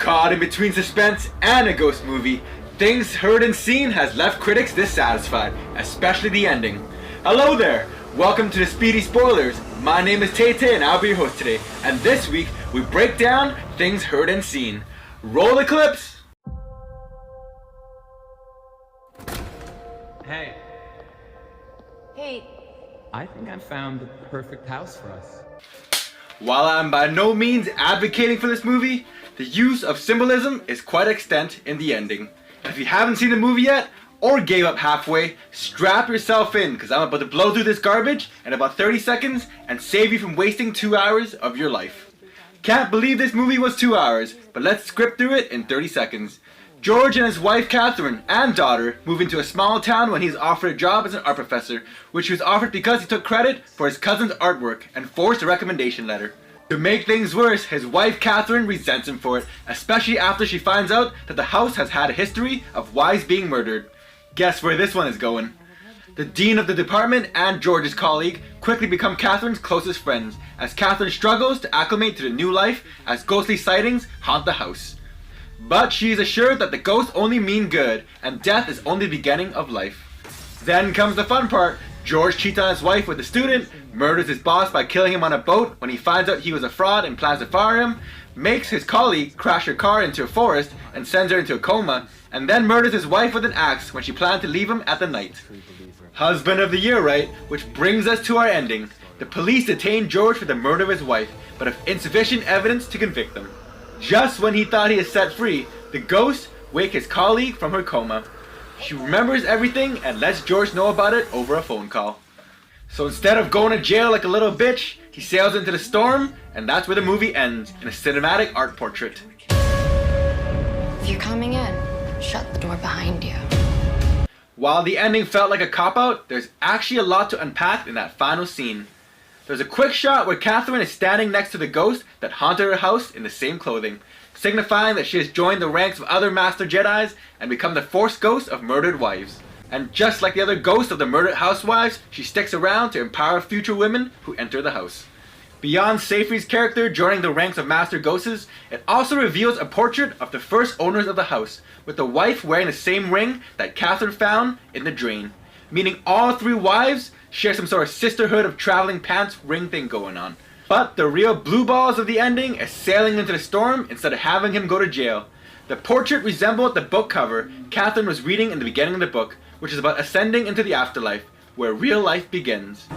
Caught in between suspense and a ghost movie, Things Heard and Seen has left critics dissatisfied, especially the ending. Hello there! Welcome to the Speedy Spoilers. My name is Tay and I'll be your host today. And this week, we break down Things Heard and Seen. Roll the clips! Hey. Hey. I think I found the perfect house for us. While I'm by no means advocating for this movie, the use of symbolism is quite extent in the ending. And if you haven't seen the movie yet, or gave up halfway, strap yourself in, because I'm about to blow through this garbage in about 30 seconds and save you from wasting 2 hours of your life. Can't believe this movie was 2 hours, but let's script through it in 30 seconds. George and his wife Catherine and daughter move into a small town when he's offered a job as an art professor, which he was offered because he took credit for his cousin's artwork and forged a recommendation letter. To make things worse, his wife Catherine resents him for it, especially after she finds out that the house has had a history of wives being murdered. Guess where this one is going? The dean of the department and George's colleague quickly become Catherine's closest friends, as Catherine struggles to acclimate to the new life as ghostly sightings haunt the house. But she is assured that the ghosts only mean good, and death is only the beginning of life. Then comes the fun part. George cheats on his wife with a student, murders his boss by killing him on a boat when he finds out he was a fraud and plans to fire him, makes his colleague crash her car into a forest and sends her into a coma, and then murders his wife with an axe when she planned to leave him at the night. Husband of the year, right? Which brings us to our ending. The police detain George for the murder of his wife, but have insufficient evidence to convict them. Just when he thought he is set free, the ghosts wake his colleague from her coma. She remembers everything and lets George know about it over a phone call. So instead of going to jail like a little bitch, he sails into the storm, and that's where the movie ends, in a cinematic art portrait. If you're coming in, shut the door behind you. While the ending felt like a cop-out, there's actually a lot to unpack in that final scene. There's a quick shot where Catherine is standing next to the ghost that haunted her house in the same clothing, signifying that she has joined the ranks of other Master Jedis and become the Force Ghost of murdered wives. And just like the other ghosts of the murdered housewives, she sticks around to empower future women who enter the house. Beyond Seyfried's character joining the ranks of Master Ghosts, it also reveals a portrait of the first owners of the house, with the wife wearing the same ring that Catherine found in the drain. Meaning all three wives share some sort of sisterhood of traveling pants ring thing going on. But the real blue balls of the ending is sailing into the storm instead of having him go to jail. The portrait resembled the book cover Catherine was reading in the beginning of the book, which is about ascending into the afterlife, where real life begins.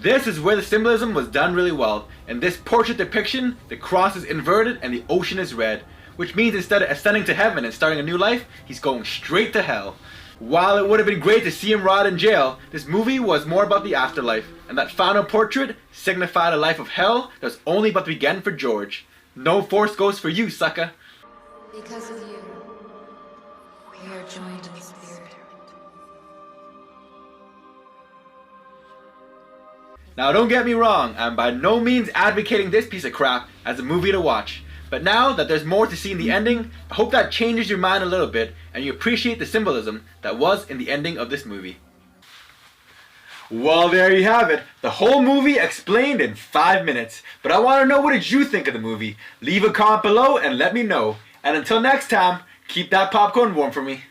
This is where the symbolism was done really well. In this portrait depiction, the cross is inverted and the ocean is red, which means instead of ascending to heaven and starting a new life, he's going straight to hell. While it would have been great to see him rot in jail, this movie was more about the afterlife, and that final portrait signified a life of hell that was only about to begin for George. No Force Ghost for you, sucker. Because of you, we are joined in spirit. Now don't get me wrong, I'm by no means advocating this piece of crap as a movie to watch. But now that there's more to see in the ending, I hope that changes your mind a little bit and you appreciate the symbolism that was in the ending of this movie. Well, there you have it. The whole movie explained in 5 minutes. But I want to know, what did you think of the movie? Leave a comment below and let me know. And until next time, keep that popcorn warm for me.